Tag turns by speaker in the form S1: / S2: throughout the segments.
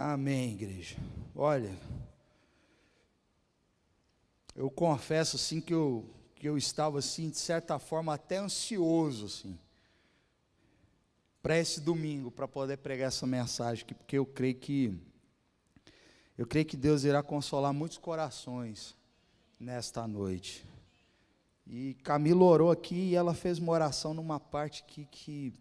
S1: Amém, igreja. Olha, eu confesso assim que eu estava assim, de certa forma, até ansioso assim, para esse domingo, para poder pregar essa mensagem aqui, porque eu creio que Deus irá consolar muitos corações nesta noite. E Camila orou aqui e ela fez uma oração numa parte que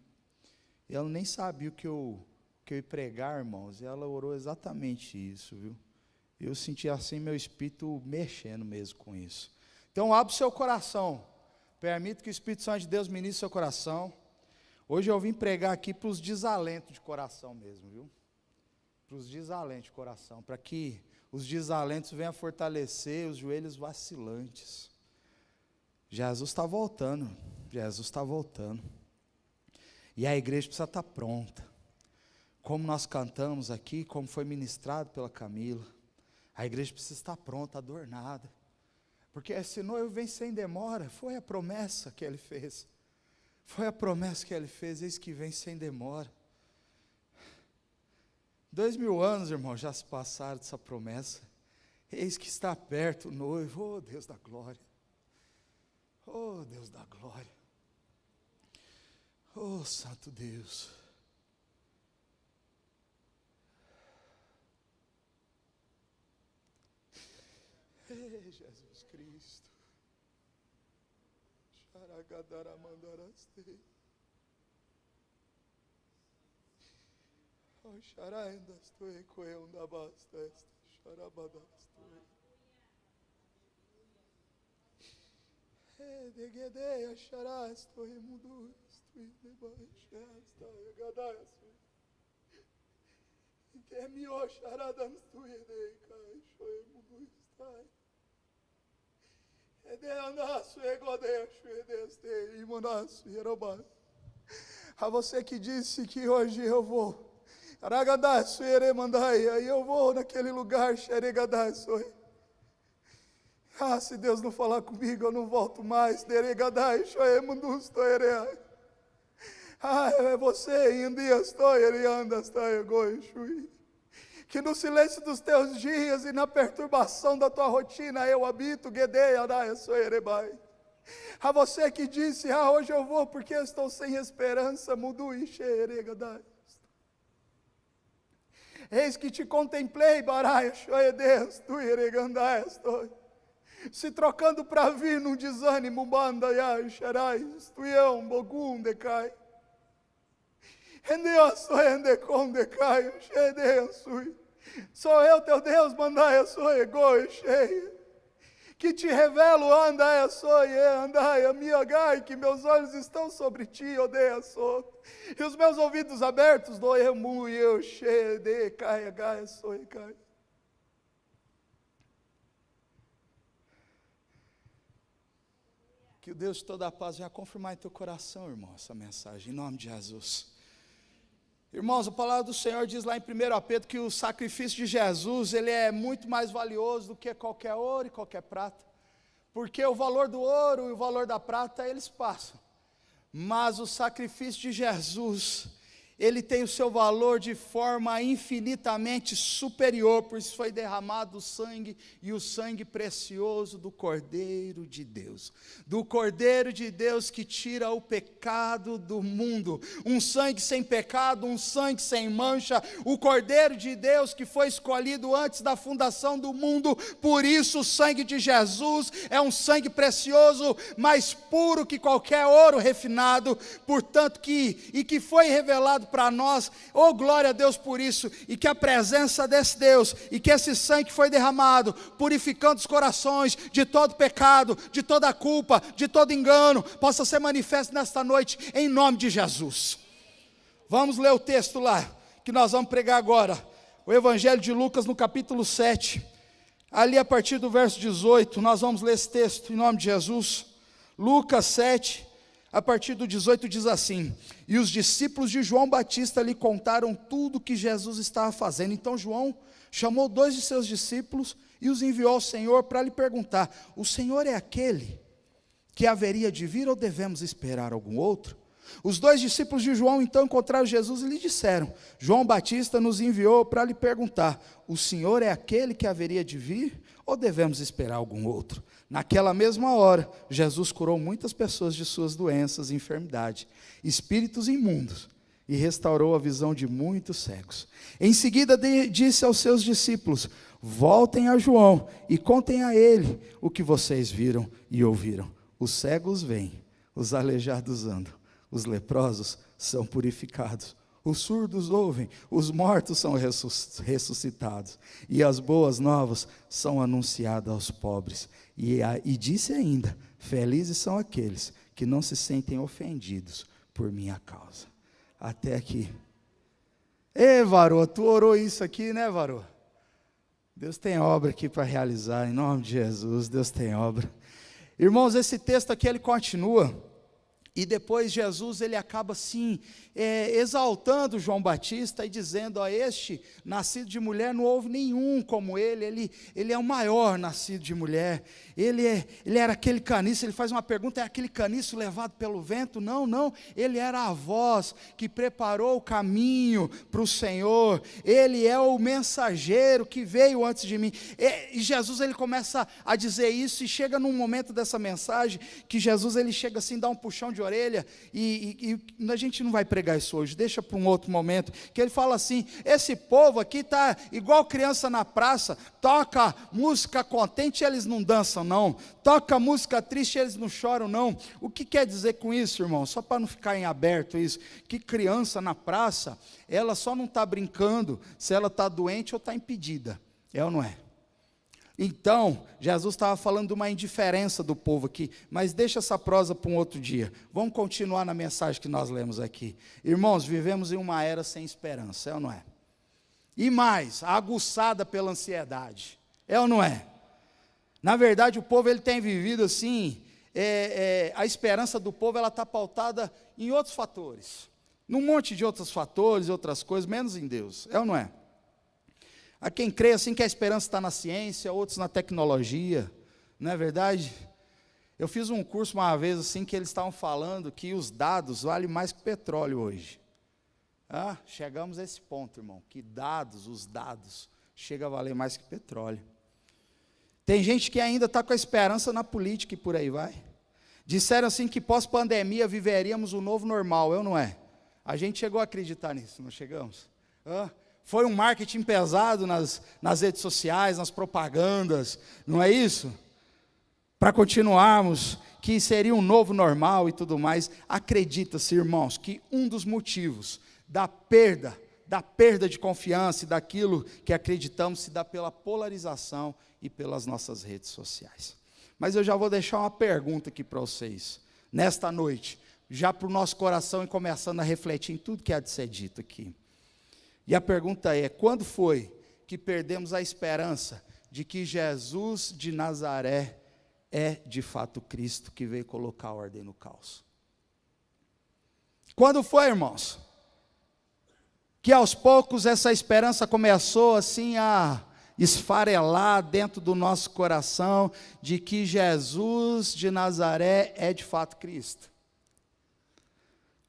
S1: ela nem sabia o que eu ia pregar, irmãos, e ela orou exatamente isso, viu? Eu senti assim meu espírito mexendo mesmo com isso. Então abre o seu coração, permita que o Espírito Santo de Deus ministre seu coração. Hoje eu vim pregar aqui para os desalentos de coração mesmo, viu? Para os desalentos de coração, para que os desalentos venham a fortalecer os joelhos vacilantes. Jesus está voltando, Jesus está voltando. E a igreja precisa estar pronta. Como nós cantamos aqui, como foi ministrado pela Camila, a igreja precisa estar pronta, adornada. Porque esse noivo vem sem demora, foi a promessa que ele fez. Foi a promessa que ele fez, eis que vem sem demora. 2000 anos, irmão, já se passaram dessa promessa. Eis que está perto o noivo, oh Deus da glória. Oh Deus da glória. Oh Santo Deus. Ei, Jesus Cristo. Xaragadaramandarastei. Oh, xaraendastoi, coeundabasteste, xarabadastoi. Degedeia, xarastoi, mudustoi, debaixastoi, gadastoi. Temio, xaradanstoi, deicai, xoi, mudustai. A você que disse que hoje eu vou, aí eu vou naquele lugar, se Deus não falar comigo, eu não volto mais. É você, que no silêncio dos teus dias e na perturbação da tua rotina eu habito, a você que disse, hoje eu vou porque eu estou sem esperança, eis que te contemplei, se trocando para vir num desânimo, sou eu teu Deus, mandai a sua ego cheia, que te revelo, andai a sua, andai a minha gai, que meus olhos estão sobre ti, odeia sou, e os meus ouvidos abertos, doemu e eu cheio de caia, gai, sou cai. Que o Deus de toda a paz venha confirmar em teu coração, irmão, essa mensagem, em nome de Jesus. Irmãos, a palavra do Senhor diz lá em 1 Pedro que o sacrifício de Jesus, ele é muito mais valioso do que qualquer ouro e qualquer prata, porque o valor do ouro e o valor da prata, eles passam, mas o sacrifício de Jesus, ele tem o seu valor de forma infinitamente superior, por isso foi derramado o sangue, e o sangue precioso do Cordeiro de Deus, que tira o pecado do mundo, um sangue sem pecado, um sangue sem mancha, o Cordeiro de Deus que foi escolhido antes da fundação do mundo, por isso o sangue de Jesus é um sangue precioso, mais puro que qualquer ouro refinado, portanto que foi revelado para nós, oh glória a Deus por isso, e que a presença desse Deus, e que esse sangue que foi derramado, purificando os corações de todo pecado, de toda culpa, de todo engano, possa ser manifesto nesta noite, em nome de Jesus. Vamos ler o texto lá, que nós vamos pregar agora, o Evangelho de Lucas no capítulo 7, ali a partir do verso 18, nós vamos ler esse texto, em nome de Jesus. Lucas 7, a partir do 18 diz assim: e os discípulos de João Batista lhe contaram tudo o que Jesus estava fazendo. Então João chamou 2 de seus discípulos e os enviou ao Senhor para lhe perguntar: o Senhor é aquele que haveria de vir ou devemos esperar algum outro? Os 2 discípulos de João então encontraram Jesus e lhe disseram: João Batista nos enviou para lhe perguntar: o Senhor é aquele que haveria de vir, ou devemos esperar algum outro? Naquela mesma hora, Jesus curou muitas pessoas de suas doenças e enfermidades, espíritos imundos, e restaurou a visão de muitos cegos. Em seguida disse aos seus discípulos: voltem a João e contem a ele o que vocês viram e ouviram. Os cegos veem, os aleijados andam, os leprosos são purificados, os surdos ouvem, os mortos são ressuscitados, e as boas novas são anunciadas aos pobres. E disse ainda: felizes são aqueles que não se sentem ofendidos por minha causa. Até aqui. Ei, varô, tu orou isso aqui, né, varô? Deus tem obra aqui para realizar, em nome de Jesus, Deus tem obra. Irmãos, esse texto aqui, ele continua, e depois Jesus, ele acaba assim, exaltando João Batista e dizendo: a este, nascido de mulher, não houve nenhum como ele é o maior nascido de mulher, ele era aquele caniço. Ele faz uma pergunta: é aquele caniço levado pelo vento? Não, ele era a voz que preparou o caminho para o Senhor, ele é o mensageiro que veio antes de mim. E Jesus, ele começa a dizer isso, e chega num momento dessa mensagem, que Jesus, ele chega assim, dá um puxão de orelha, e a gente não vai pregar isso hoje, deixa para um outro momento, que ele fala assim: esse povo aqui está igual criança na praça, toca música contente, eles não dançam não, toca música triste, eles não choram não. O que quer dizer com isso, irmão? Só para não ficar em aberto isso, que criança na praça, ela só não está brincando se ela está doente ou está impedida, é ou não é? Então, Jesus estava falando de uma indiferença do povo aqui, mas deixa essa prosa para um outro dia. Vamos continuar na mensagem que nós lemos aqui. Irmãos, vivemos em uma era sem esperança, é ou não é? E mais, aguçada pela ansiedade, é ou não é? Na verdade, o povo, ele tem vivido assim, a esperança do povo, ela está pautada em outros fatores, num monte de outros fatores, outras coisas, menos em Deus, é ou não é? Há quem crê assim que a esperança está na ciência, outros na tecnologia, não é verdade? Eu fiz um curso uma vez assim, que eles estavam falando que os dados valem mais que petróleo hoje. Chegamos a esse ponto, irmão, que os dados, chegam a valer mais que petróleo. Tem gente que ainda está com a esperança na política e por aí vai. Disseram assim que pós-pandemia viveríamos um novo normal, eu não é? A gente chegou a acreditar nisso, não chegamos? Foi um marketing pesado nas redes sociais, nas propagandas, não é isso? Para continuarmos, que seria um novo normal e tudo mais. Acredita-se, irmãos, que um dos motivos da perda de confiança e daquilo que acreditamos se dá pela polarização e pelas nossas redes sociais. Mas eu já vou deixar uma pergunta aqui para vocês, nesta noite, já para o nosso coração e começando a refletir em tudo que há de ser dito aqui. E a pergunta é: quando foi que perdemos a esperança de que Jesus de Nazaré é de fato Cristo que veio colocar ordem no caos? Quando foi, irmãos, que aos poucos essa esperança começou assim a esfarelar dentro do nosso coração, de que Jesus de Nazaré é de fato Cristo?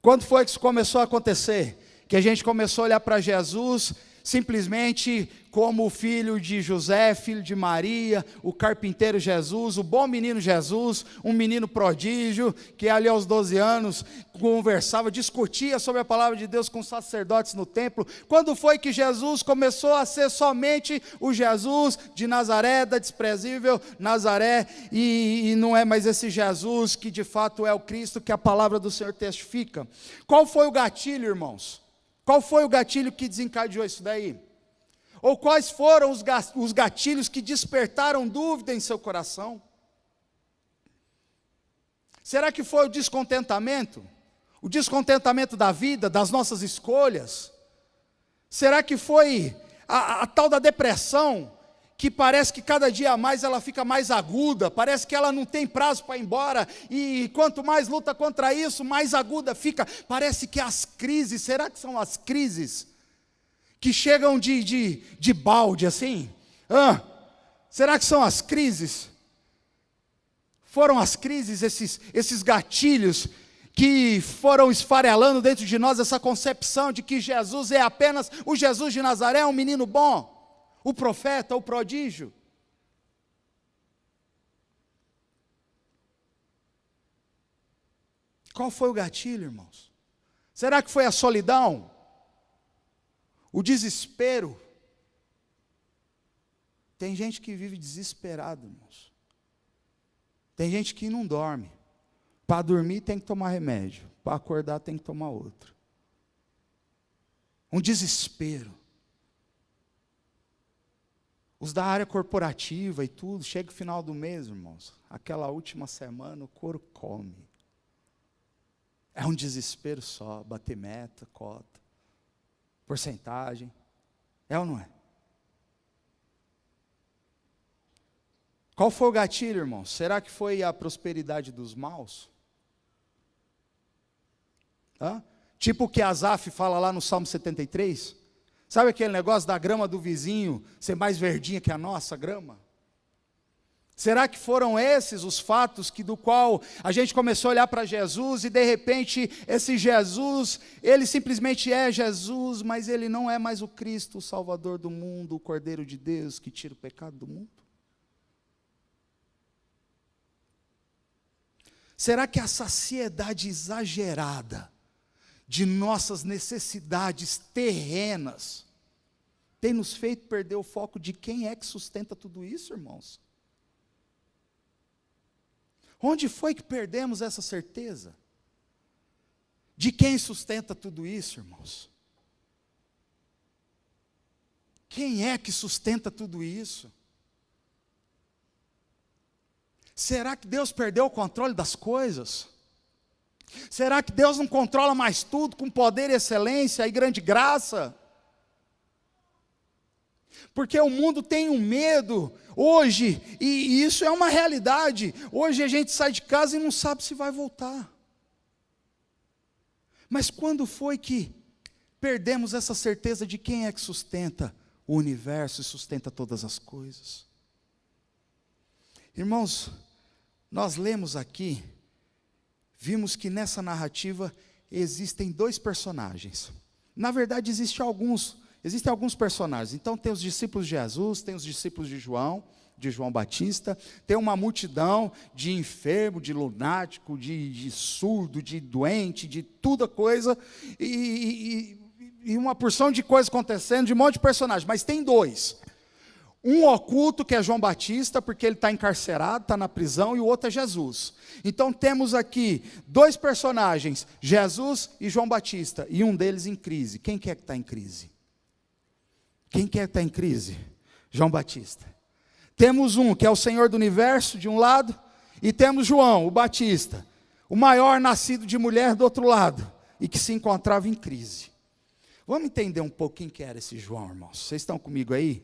S1: Quando foi que isso começou a acontecer? Que a gente começou a olhar para Jesus simplesmente como o filho de José, filho de Maria, o carpinteiro Jesus, o bom menino Jesus, um menino prodígio, que ali aos 12 anos conversava, discutia sobre a palavra de Deus com os sacerdotes no templo. Quando foi que Jesus começou a ser somente o Jesus de Nazaré, da desprezível Nazaré, e não é mais esse Jesus que de fato é o Cristo que a palavra do Senhor testifica? Qual foi o gatilho, irmãos? Qual foi o gatilho que desencadeou isso daí? Ou quais foram os gatilhos que despertaram dúvida em seu coração? Será que foi o descontentamento? O descontentamento da vida, das nossas escolhas? Será que foi a tal da depressão, que parece que cada dia mais ela fica mais aguda, parece que ela não tem prazo para ir embora, e quanto mais luta contra isso, mais aguda fica? Parece que as crises, será que são as crises que chegam de balde assim? Será que são as crises? Foram as crises, esses gatilhos que foram esfarelando dentro de nós essa concepção de que Jesus é apenas o Jesus de Nazaré, um menino bom, o profeta, o prodígio. Qual foi o gatilho, irmãos? Será que foi a solidão? O desespero? Tem gente que vive desesperado, irmãos. Tem gente que não dorme. Para dormir tem que tomar remédio. Para acordar tem que tomar outro. Um desespero. Os da área corporativa e tudo, chega o final do mês, irmãos. Aquela última semana o couro come. É um desespero só, bater meta, cota, porcentagem. É ou não é? Qual foi o gatilho, irmãos? Será que foi a prosperidade dos maus? Tipo o que Asaf fala lá no Salmo 73? Sabe aquele negócio da grama do vizinho ser mais verdinha que a nossa grama? Será que foram esses os fatos do qual a gente começou a olhar para Jesus e de repente esse Jesus, ele simplesmente é Jesus, mas ele não é mais o Cristo, o Salvador do mundo, o Cordeiro de Deus que tira o pecado do mundo? Será que a saciedade exagerada de nossas necessidades terrenas tem nos feito perder o foco de quem é que sustenta tudo isso, irmãos? Onde foi que perdemos essa certeza? De quem sustenta tudo isso, irmãos? Quem é que sustenta tudo isso? Será que Deus perdeu o controle das coisas? Será que Deus não controla mais tudo com poder e excelência e grande graça? Porque o mundo tem um medo hoje, e isso é uma realidade. Hoje a gente sai de casa e não sabe se vai voltar. Mas quando foi que perdemos essa certeza de quem é que sustenta o universo e sustenta todas as coisas? Irmãos, nós lemos aqui, vimos que nessa narrativa existem dois personagens. Na verdade, existem alguns personagens. Então tem os discípulos de Jesus, tem os discípulos de João Batista, tem uma multidão de enfermo, de lunático, de surdo, de doente, de toda coisa, e uma porção de coisas acontecendo, de um monte de personagens, mas tem dois. Um oculto, que é João Batista, porque ele está encarcerado, está na prisão, e o outro é Jesus. Então temos aqui dois personagens, Jesus e João Batista, e um deles em crise. Quem quer que está em crise? Quem quer que está em crise? João Batista. Temos um que é o Senhor do Universo, de um lado, e temos João, o Batista, o maior nascido de mulher do outro lado, e que se encontrava em crise. Vamos entender um pouquinho quem era esse João, irmãos? Vocês estão comigo aí?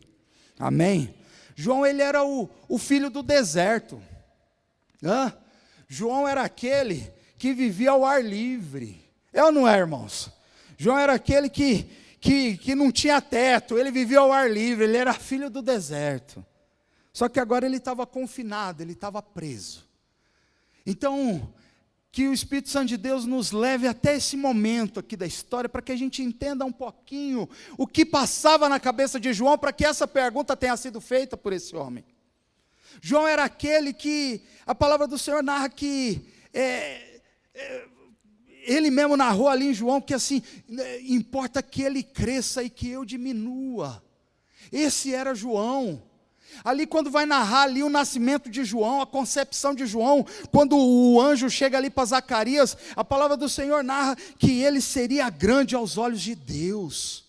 S1: Amém? João, ele era o filho do deserto. João era aquele que vivia ao ar livre. É ou não é, irmãos? João era aquele que não tinha teto, ele vivia ao ar livre, ele era filho do deserto. Só que agora ele estava confinado, ele estava preso. Então, que o Espírito Santo de Deus nos leve até esse momento aqui da história, para que a gente entenda um pouquinho o que passava na cabeça de João, para que essa pergunta tenha sido feita por esse homem. João era aquele que, a palavra do Senhor narra que, ele mesmo narrou ali em João, que assim, importa que ele cresça e que eu diminua. Esse era João. Ali quando vai narrar ali o nascimento de João, a concepção de João, quando o anjo chega ali para Zacarias, a palavra do Senhor narra que ele seria grande aos olhos de Deus.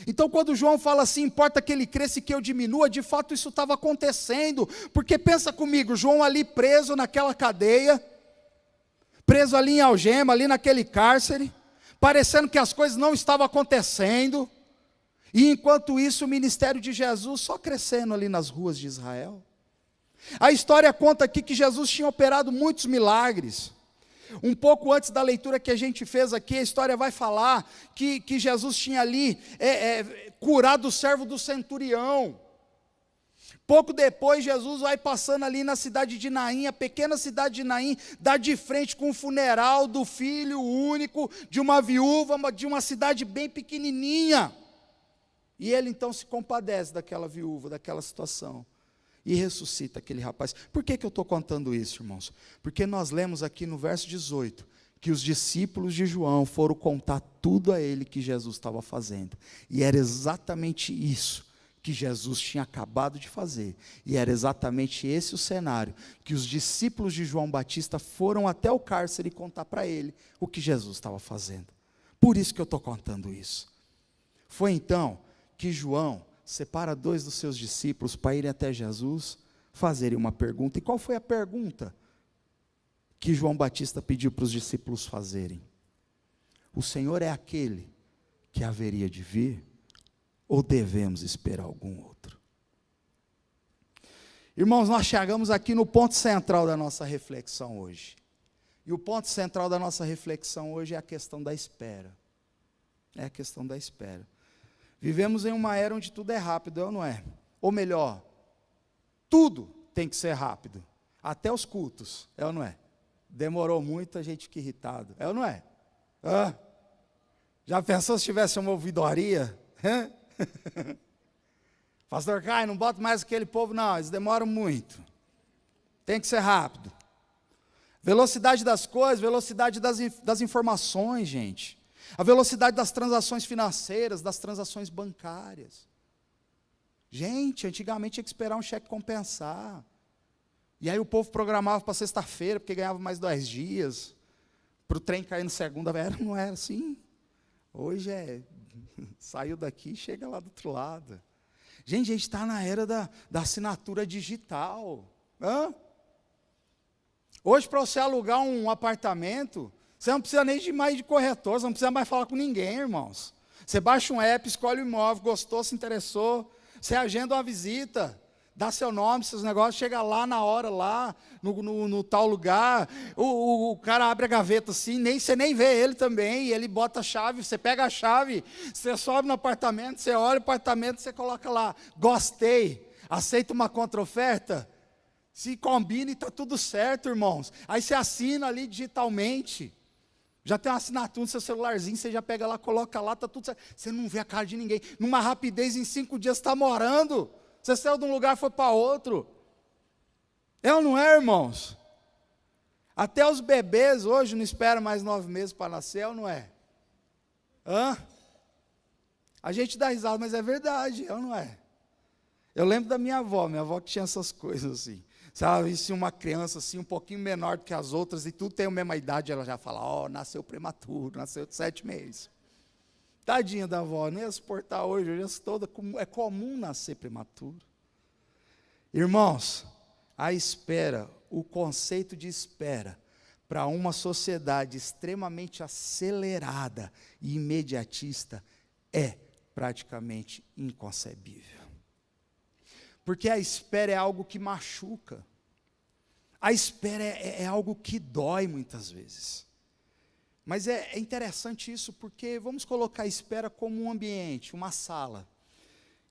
S1: Então quando João fala assim, importa que ele cresça e que eu diminua, de fato isso estava acontecendo, porque pensa comigo, João ali preso naquela cadeia, preso ali em algema, ali naquele cárcere, parecendo que as coisas não estavam acontecendo, e enquanto isso o ministério de Jesus só crescendo ali nas ruas de Israel. A história conta aqui que Jesus tinha operado muitos milagres. Um pouco antes da leitura que a gente fez aqui, a história vai falar que Jesus tinha ali curado o servo do centurião. Pouco depois, Jesus vai passando ali na cidade de Naim, a pequena cidade de Naim, dá de frente com o funeral do filho único de uma viúva, de uma cidade bem pequenininha. E ele então se compadece daquela viúva, daquela situação, e ressuscita aquele rapaz. Por que eu estou contando isso, irmãos? Porque nós lemos aqui no verso 18, que os discípulos de João foram contar tudo a ele que Jesus estava fazendo. E era exatamente isso que Jesus tinha acabado de fazer. E era exatamente esse o cenário, que os discípulos de João Batista foram até o cárcere contar para ele o que Jesus estava fazendo. Por isso que eu estou contando isso. Foi então que João separa 2 dos seus discípulos para irem até Jesus, fazerem uma pergunta. E qual foi a pergunta que João Batista pediu para os discípulos fazerem? O Senhor é aquele que haveria de vir? Ou devemos esperar algum outro? Irmãos, nós chegamos aqui no ponto central da nossa reflexão hoje. E o ponto central da nossa reflexão hoje é a questão da espera. É a questão da espera. Vivemos em uma era onde tudo é rápido, é ou não é? Ou melhor, tudo tem que ser rápido. Até os cultos, é ou não é? Demorou muito, a gente fica irritado, é ou não é? Já pensou se tivesse uma ouvidoria? Pastor Caio, não bota mais aquele povo não, eles demoram muito. Tem que ser rápido. Velocidade das coisas, velocidade das informações, gente. A velocidade das transações financeiras, das transações bancárias. Gente, antigamente tinha que esperar um cheque compensar. E aí o povo programava para sexta-feira, porque ganhava mais 2 dias. Para o trem cair na segunda, não era assim. Hoje saiu daqui e chega lá do outro lado. Gente, a gente está na era da assinatura digital. Hoje, para você alugar um apartamento, você não precisa nem mais de corretor, você não precisa mais falar com ninguém, irmãos. Você baixa um app, escolhe o imóvel, gostou, se interessou, você agenda uma visita, dá seu nome, seus negócios, chega lá na hora, lá no tal lugar, o cara abre a gaveta assim, você nem vê ele também, e ele bota a chave, você pega a chave, você sobe no apartamento, você olha o apartamento, você coloca lá, gostei, aceita uma contra-oferta, se combina e está tudo certo, irmãos. Aí você assina ali digitalmente, já tem uma assinatura no seu celularzinho, você já pega lá, coloca lá, está tudo certo, você não vê a cara de ninguém, numa rapidez, em 5 dias você está morando. Você saiu de um lugar e foi para outro. É ou não é, irmãos? Até os bebês hoje não esperam mais 9 meses para nascer, é ou não é? A gente dá risada, mas é verdade, é ou não é? Eu lembro da minha avó que tinha essas coisas assim. Se ela visse uma criança assim, um pouquinho menor do que as outras, e tudo tem a mesma idade, ela já fala, nasceu prematuro, nasceu de 7 meses. Tadinha da avó, nem ia suportar hoje é comum nascer prematuro. Irmãos, a espera, o conceito de espera, para uma sociedade extremamente acelerada e imediatista, é praticamente inconcebível. Porque a espera é algo que machuca. A espera é algo que dói muitas vezes. Mas é interessante isso, porque vamos colocar a espera como um ambiente, uma sala.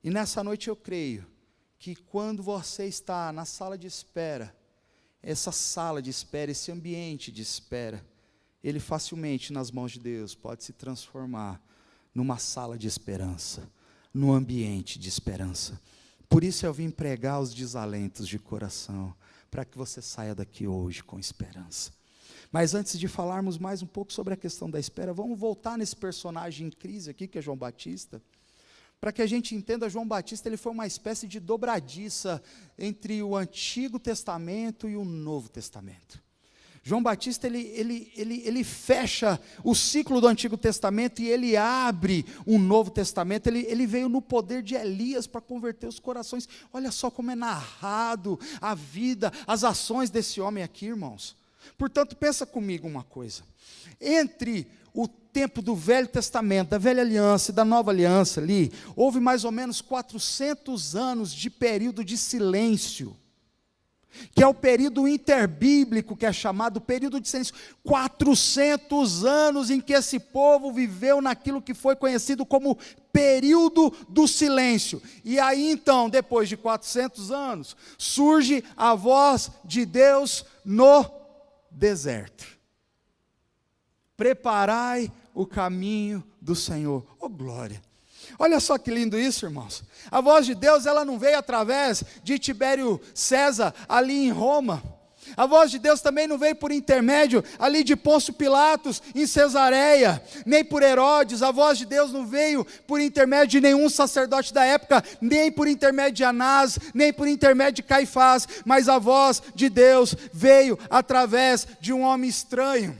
S1: E nessa noite eu creio que quando você está na sala de espera, essa sala de espera, esse ambiente de espera, ele facilmente nas mãos de Deus pode se transformar numa sala de esperança, num ambiente de esperança. Por isso eu vim pregar os desalentos de coração, para que você saia daqui hoje com esperança. Mas antes de falarmos mais um pouco sobre a questão da espera, vamos voltar nesse personagem em crise aqui, que é João Batista, para que a gente entenda, João Batista ele foi uma espécie de dobradiça entre o Antigo Testamento e o Novo Testamento. João Batista ele fecha o ciclo do Antigo Testamento e ele abre um Novo Testamento. Ele veio no poder de Elias para converter os corações. Olha só como é narrado a vida, as ações desse homem aqui, irmãos. Portanto, pensa comigo uma coisa. Entre o tempo do Velho Testamento, da Velha Aliança e da Nova Aliança ali, houve mais ou menos 400 anos de período de silêncio. que é o período interbíblico, que é chamado período de silêncio, 400 anos em que esse povo viveu naquilo que foi conhecido como período do silêncio. E aí então, depois de 400 anos, surge a voz de Deus no deserto: preparai o caminho do Senhor. Oh glória! Olha só que lindo isso, irmãos. A voz de Deus, ela não veio através de Tibério César, ali em Roma. A voz de Deus também não veio por intermédio ali de Pôncio Pilatos, em Cesareia, nem por Herodes. A voz de Deus não veio por intermédio de nenhum sacerdote da época, nem por intermédio de Anás, nem por intermédio de Caifás. Mas a voz de Deus veio através de um homem estranho,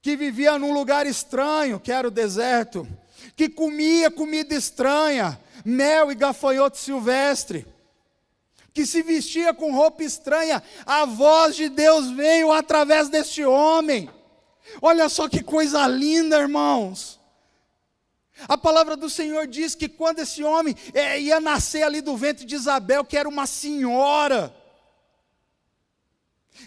S1: que vivia num lugar estranho, que era o deserto, que comia comida estranha, mel e gafanhoto silvestre, que se vestia com roupa estranha. A voz de Deus veio através deste homem. Olha só que coisa linda, irmãos. A palavra do Senhor diz que quando esse homem ia nascer ali do ventre de Isabel, que era uma senhora,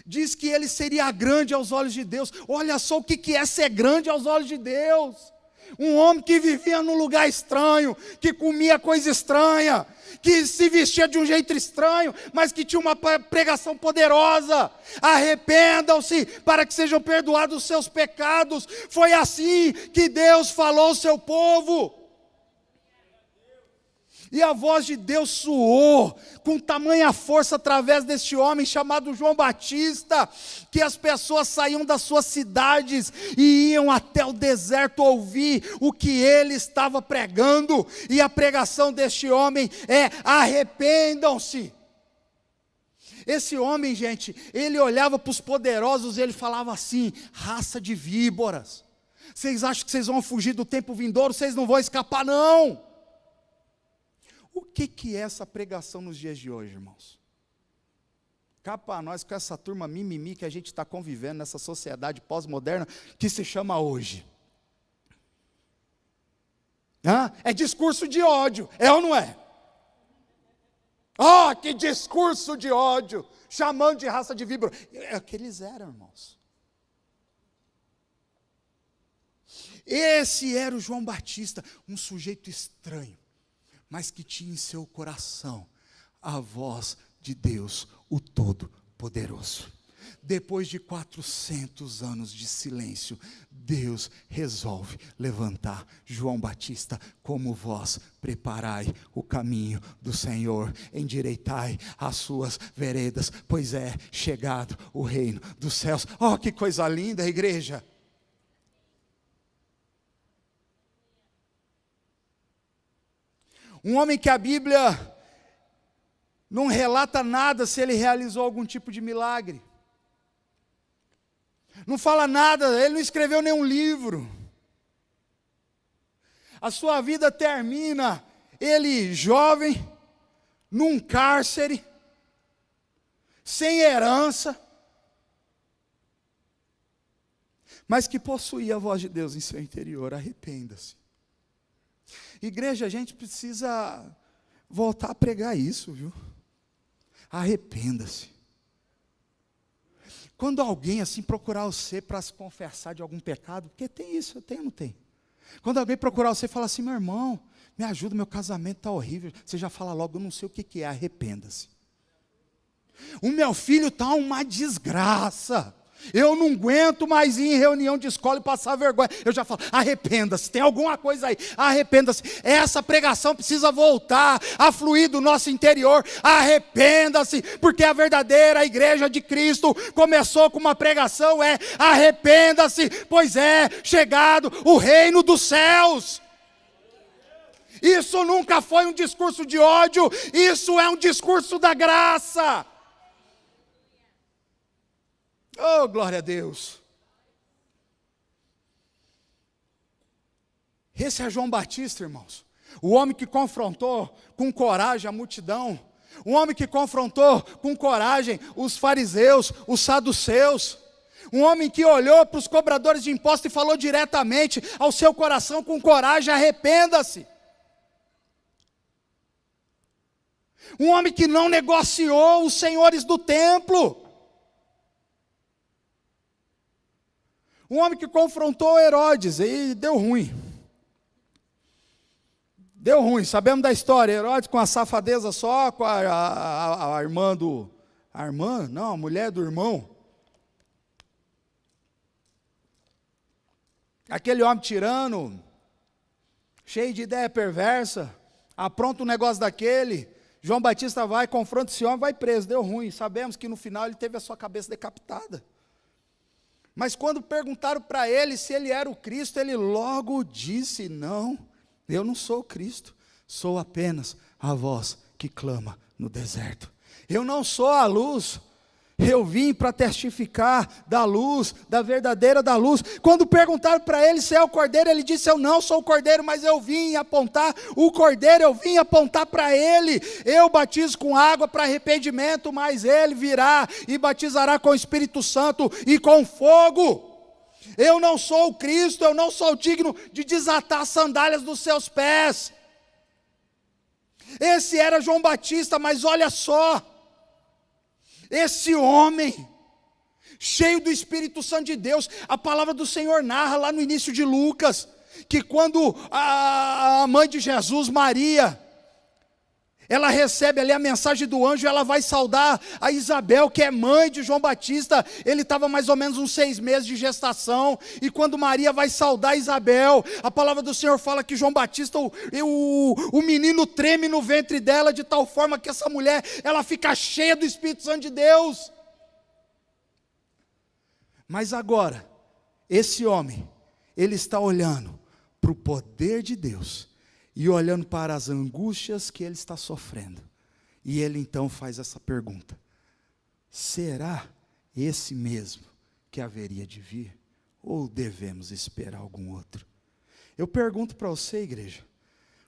S1: diz que ele seria grande aos olhos de Deus. Olha só o que é ser grande aos olhos de Deus. Um homem que vivia num lugar estranho, que comia coisa estranha, que se vestia de um jeito estranho, mas que tinha uma pregação poderosa: arrependam-se para que sejam perdoados os seus pecados. Foi assim que Deus falou ao seu povo. E a voz de Deus soou com tamanha força através deste homem chamado João Batista, que as pessoas saíam das suas cidades e iam até o deserto ouvir o que ele estava pregando. E a pregação deste homem é: arrependam-se. Esse homem, gente, ele olhava para os poderosos e ele falava assim: raça de víboras, vocês acham que vocês vão fugir do tempo vindouro? Vocês não vão escapar não. O que é essa pregação nos dias de hoje, irmãos? Cá para nós, com essa turma mimimi que a gente está convivendo nessa sociedade pós-moderna que se chama hoje. É discurso de ódio, é ou não é? Oh, que discurso de ódio, chamando de raça de víbora. É o que eles eram, irmãos. Esse era o João Batista, um sujeito estranho, mas que tinha em seu coração a voz de Deus, o Todo-Poderoso. Depois de 400 anos de silêncio, Deus resolve levantar João Batista como voz: preparai o caminho do Senhor, endireitai as suas veredas, pois é chegado o reino dos céus. Oh, que coisa linda, igreja! Um homem que a Bíblia não relata nada se ele realizou algum tipo de milagre. Não fala nada, ele não escreveu nenhum livro. A sua vida termina, ele jovem, num cárcere, sem herança, mas que possuía a voz de Deus em seu interior: arrependa-se. Igreja, a gente precisa voltar a pregar isso, viu? Arrependa-se. Quando alguém assim procurar você para se confessar de algum pecado, porque tem isso, tem ou não tem? Quando alguém procurar você e falar assim: meu irmão, me ajuda, meu casamento está horrível, você já fala logo: eu não sei o que é, arrependa-se. O meu filho está uma desgraça, eu não aguento mais ir em reunião de escola e passar vergonha. Eu já falo: arrependa-se, tem alguma coisa aí, arrependa-se. Essa pregação precisa voltar a fluir do nosso interior. Arrependa-se, porque a verdadeira igreja de Cristo começou com uma pregação: arrependa-se, pois é chegado o reino dos céus. Isso nunca foi um discurso de ódio, isso é um discurso da graça. Oh, glória a Deus. Esse é João Batista, irmãos. O homem que confrontou com coragem a multidão. O homem que confrontou com coragem os fariseus, os saduceus. Um homem que olhou para os cobradores de impostos e falou diretamente ao seu coração com coragem: arrependa-se. Um homem que não negociou os senhores do templo. Um homem que confrontou Herodes e deu ruim. Deu ruim, sabemos da história. Herodes com a safadeza só, com a irmã do... A irmã? Não, a mulher do irmão. Aquele homem tirano, cheio de ideia perversa, apronta um negócio daquele. João Batista vai, confronta esse homem, vai preso, deu ruim. Sabemos que no final ele teve a sua cabeça decapitada. Mas quando perguntaram para ele se ele era o Cristo, ele logo disse: não, eu não sou o Cristo, sou apenas a voz que clama no deserto. Eu não sou a luz, eu vim para testificar da luz, da verdadeira da luz. Quando perguntaram para ele se é o Cordeiro, ele disse: eu não sou o Cordeiro, mas eu vim apontar o Cordeiro, eu vim apontar para ele. Eu batizo com água para arrependimento, mas ele virá e batizará com o Espírito Santo e com fogo. Eu não sou o Cristo, eu não sou digno de desatar as sandálias dos seus pés. Esse era João Batista, mas olha só, esse homem, cheio do Espírito Santo de Deus, a palavra do Senhor narra lá no início de Lucas, que quando a mãe de Jesus, Maria, ela recebe ali a mensagem do anjo, ela vai saudar a Isabel, que é mãe de João Batista. Ele estava mais ou menos uns 6 meses de gestação, e quando Maria vai saudar Isabel, a palavra do Senhor fala que João Batista, o menino treme no ventre dela, de tal forma que essa mulher, ela fica cheia do Espírito Santo de Deus. Mas agora, esse homem, ele está olhando para o poder de Deus, e olhando para as angústias que ele está sofrendo. E ele então faz essa pergunta: será esse mesmo que haveria de vir? Ou devemos esperar algum outro? Eu pergunto para você, igreja,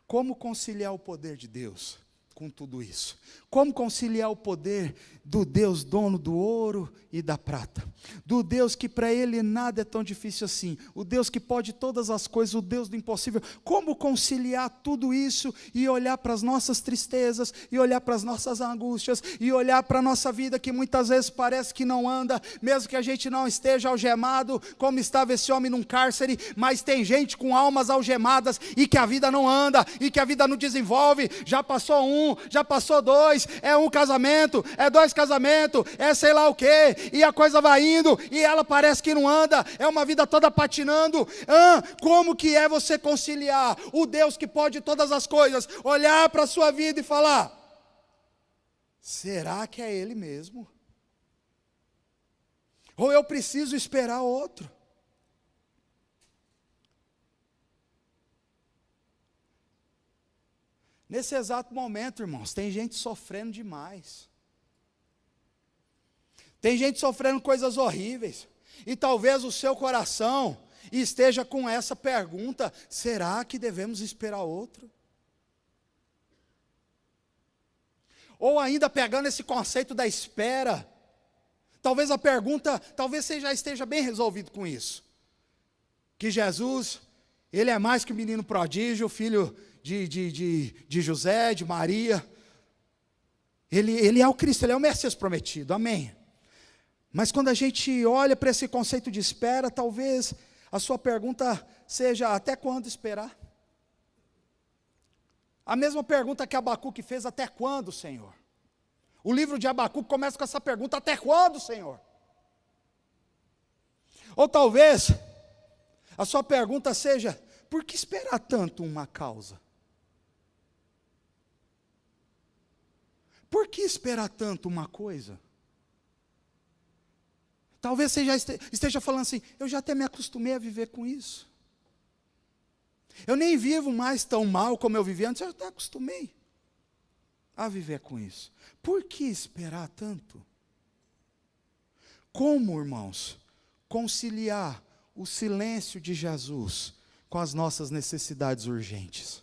S1: como conciliar o poder de Deus com tudo isso? Como conciliar o poder do Deus dono do ouro e da prata? Do Deus que para Ele nada é tão difícil assim. O Deus que pode todas as coisas, o Deus do impossível. Como conciliar tudo isso e olhar para as nossas tristezas, e olhar para as nossas angústias, e olhar para a nossa vida que muitas vezes parece que não anda, mesmo que a gente não esteja algemado, como estava esse homem num cárcere, mas tem gente com almas algemadas, e que a vida não anda, e que a vida não desenvolve. Já passou um, já passou 2, é um casamento, é 2 casamentos, é sei lá o que, e a coisa vai indo, e ela parece que não anda, é uma vida toda patinando. Como que é você conciliar o Deus que pode todas as coisas, olhar para a sua vida e falar: será que é Ele mesmo? Ou eu preciso esperar outro? Nesse exato momento, irmãos, tem gente sofrendo demais. Tem gente sofrendo coisas horríveis. E talvez o seu coração esteja com essa pergunta: será que devemos esperar outro? Ou ainda pegando esse conceito da espera, talvez a pergunta, talvez você já esteja bem resolvido com isso. Que Jesus, Ele é mais que o menino prodígio, filho de José, de Maria. Ele é o Cristo, Ele é o Messias prometido, amém. Mas quando a gente olha para esse conceito de espera, talvez a sua pergunta seja: até quando esperar? A mesma pergunta que Abacuque fez: até quando, Senhor? O livro de Abacuque começa com essa pergunta: até quando, Senhor? Ou talvez a sua pergunta seja: por que esperar tanto uma causa? Por que esperar tanto uma coisa? Talvez você já esteja falando assim: eu já até me acostumei a viver com isso. Eu nem vivo mais tão mal como eu vivia antes, eu já até acostumei a viver com isso. Por que esperar tanto? Como, irmãos, conciliar o silêncio de Jesus com as nossas necessidades urgentes?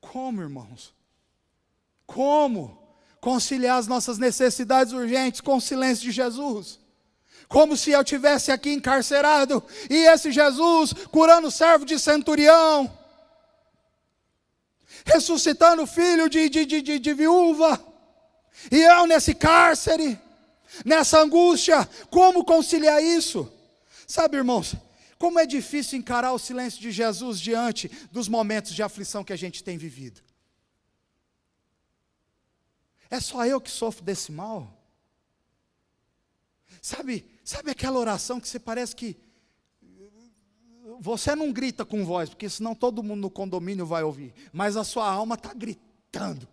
S1: Como, irmãos? Como conciliar as nossas necessidades urgentes com o silêncio de Jesus? Como se eu estivesse aqui encarcerado, e esse Jesus curando o servo de centurião, ressuscitando filho de viúva, e eu nesse cárcere, nessa angústia, como conciliar isso? Sabe, irmãos, como é difícil encarar o silêncio de Jesus diante dos momentos de aflição que a gente tem vivido. É só eu que sofro desse mal? Sabe aquela oração que você parece que você não grita com voz, porque senão todo mundo no condomínio vai ouvir, mas a sua alma está gritando.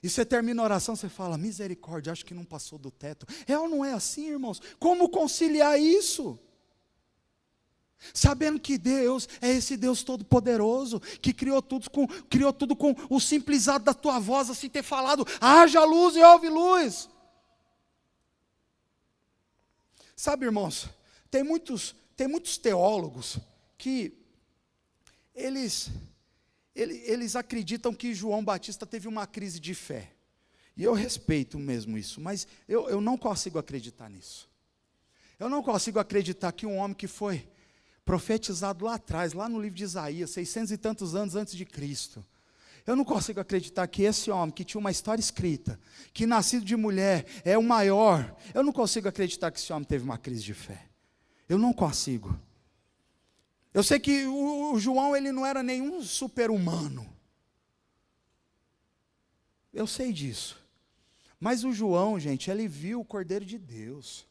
S1: E você termina a oração, você fala, misericórdia, acho que não passou do teto. É ou não é assim, irmãos? Como conciliar isso? Sabendo que Deus é esse Deus todo-poderoso, que criou tudo com o simples ato da tua voz, assim ter falado, haja luz e houve luz. Sabe, irmãos, tem muitos teólogos que eles acreditam que João Batista teve uma crise de fé. E eu respeito mesmo isso, mas eu não consigo acreditar nisso. Eu não consigo acreditar que um homem que foi profetizado lá atrás, lá no livro de Isaías, 600 e tantos anos antes de Cristo, eu não consigo acreditar que esse homem, que tinha uma história escrita, que nascido de mulher, é o maior, eu não consigo acreditar que esse homem teve uma crise de fé. Eu não consigo. Eu sei que o João, ele não era nenhum super-humano. Eu sei disso. Mas o João, gente, ele viu o Cordeiro de Deus.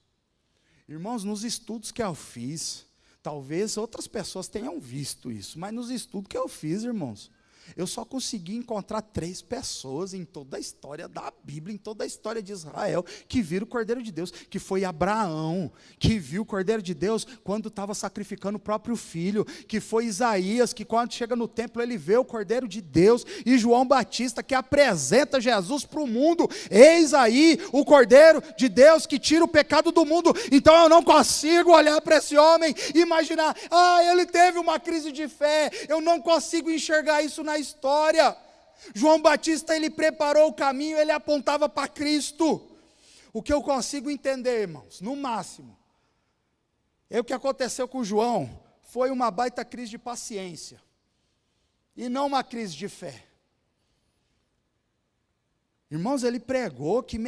S1: Irmãos, nos estudos que eu fiz, talvez outras pessoas tenham visto isso, mas nos estudos que eu fiz, irmãos, eu só consegui encontrar 3 pessoas em toda a história da Bíblia, em toda a história de Israel, que viram o Cordeiro de Deus, que foi Abraão, que viu o Cordeiro de Deus quando estava sacrificando o próprio filho, que foi Isaías, que quando chega no templo ele vê o Cordeiro de Deus, e João Batista, que apresenta Jesus para o mundo, eis aí o Cordeiro de Deus que tira o pecado do mundo. Então eu não consigo olhar para esse homem e imaginar, ele teve uma crise de fé, eu não consigo enxergar isso na história. João Batista, ele preparou o caminho, ele apontava para Cristo. O que eu consigo entender, irmãos, no máximo, o que aconteceu com João foi uma baita crise de paciência, e não uma crise de fé. Irmãos, ele pregou que o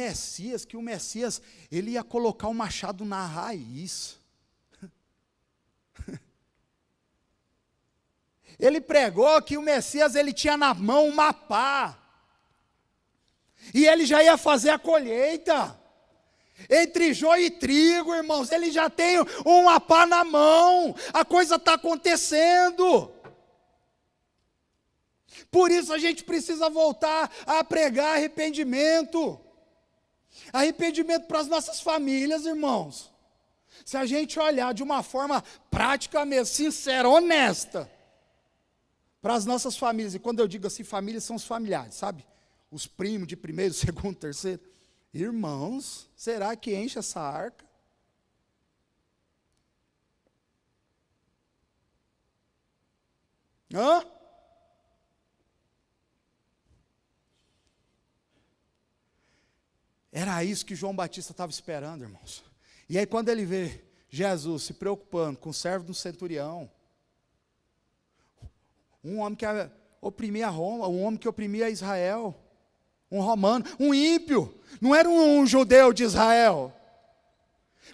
S1: Messias, ele ia colocar o machado na raiz. Ele pregou que o Messias, ele tinha na mão uma pá, e ele já ia fazer a colheita, entre joio e trigo, irmãos, ele já tem uma pá na mão, a coisa está acontecendo. Por isso a gente precisa voltar a pregar arrependimento para as nossas famílias, irmãos. Se a gente olhar de uma forma prática mesmo, sincera, honesta, para as nossas famílias, e quando eu digo assim, famílias são os familiares, sabe? Os primos de primeiro, segundo, terceiro. Irmãos, será que enche essa arca? Hã? Era isso que João Batista estava esperando, irmãos. E aí quando ele vê Jesus se preocupando com o servo do centurião, um homem que oprimia Roma, um homem que oprimia Israel, um romano, um ímpio, não era um judeu de Israel.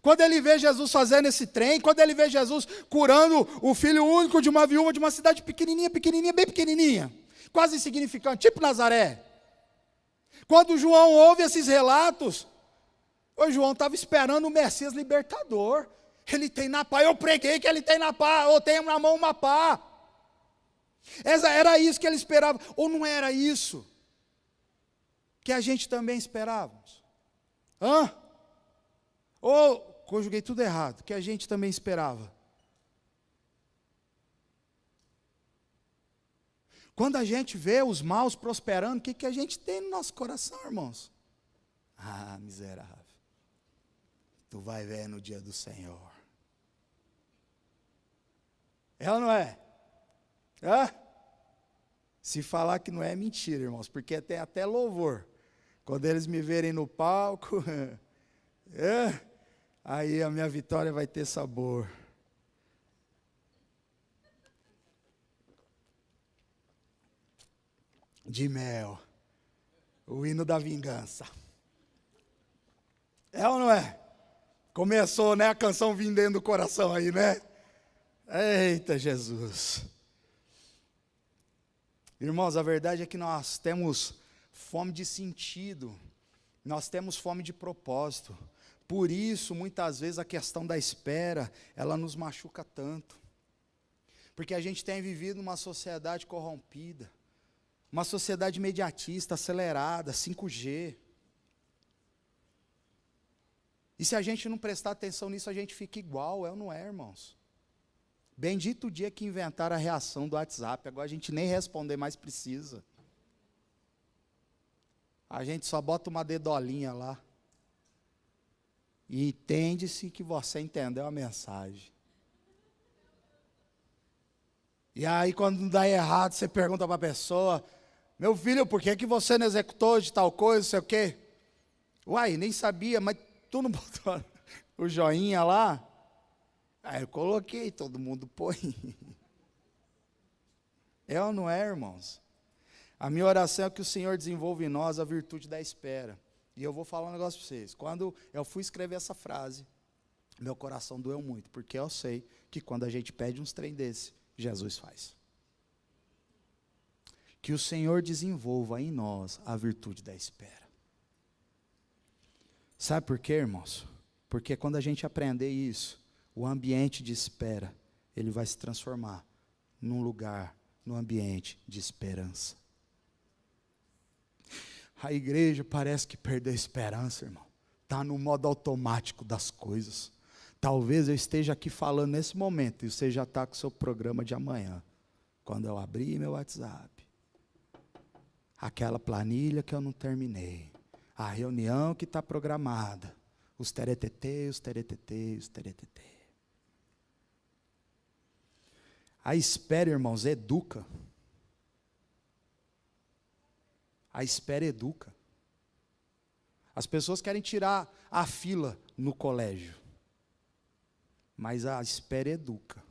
S1: Quando ele vê Jesus fazendo esse trem, quando ele vê Jesus curando o filho único de uma viúva de uma cidade pequenininha, bem pequenininha, quase insignificante, tipo Nazaré. Quando João ouve esses relatos, o João estava esperando o Messias libertador. Ele tem na pá, eu preguei que ele tem na pá, eu tenho na mão uma pá. Era isso que ele esperava, ou não era isso que a gente também esperávamos? Ou, conjuguei tudo errado, que a gente também esperava? Quando a gente vê os maus prosperando, o que a gente tem no nosso coração, irmãos? Miserável, tu vai ver no dia do Senhor. É ou não é? Se falar que não é mentira, irmãos, porque tem até louvor. Quando eles me verem no palco, aí a minha vitória vai ter sabor. de mel. O hino da vingança. É ou não é? Começou, né, a canção vindo dentro do coração aí, né? Eita Jesus. Irmãos, a verdade é que nós temos fome de sentido. Nós temos fome de propósito. Por isso, muitas vezes, a questão da espera, ela nos machuca tanto. Porque a gente tem vivido numa sociedade corrompida. Uma sociedade imediatista, acelerada, 5G. E se a gente não prestar atenção nisso, a gente fica igual, é ou não é, irmãos? Bendito o dia que inventaram a reação do WhatsApp, agora a gente nem responder mais precisa. A gente só bota uma dedolinha lá. E entende-se que você entendeu a mensagem. E aí quando dá errado, você pergunta para a pessoa, meu filho, por que você não executou de tal coisa, não sei o quê? Uai, nem sabia, mas tu não botou o joinha lá? Aí eu coloquei, todo mundo põe. É ou não é, irmãos? A minha oração é que o Senhor desenvolva em nós a virtude da espera. E eu vou falar um negócio para vocês. Quando eu fui escrever essa frase, meu coração doeu muito, porque eu sei que quando a gente pede uns trem desse, Jesus faz. Que o Senhor desenvolva em nós a virtude da espera. Sabe por quê, irmãos? Porque quando a gente aprender isso, o ambiente de espera, ele vai se transformar num lugar, num ambiente de esperança. A igreja parece que perdeu a esperança, irmão. Está no modo automático das coisas. Talvez eu esteja aqui falando nesse momento, e você já está com o seu programa de amanhã. Quando eu abrir meu WhatsApp, aquela planilha que eu não terminei, a reunião que está programada, os teretetê, os teretetê, os teretetê. A espera, irmãos, educa. A espera educa. As pessoas querem tirar a fila no colégio, mas a espera educa.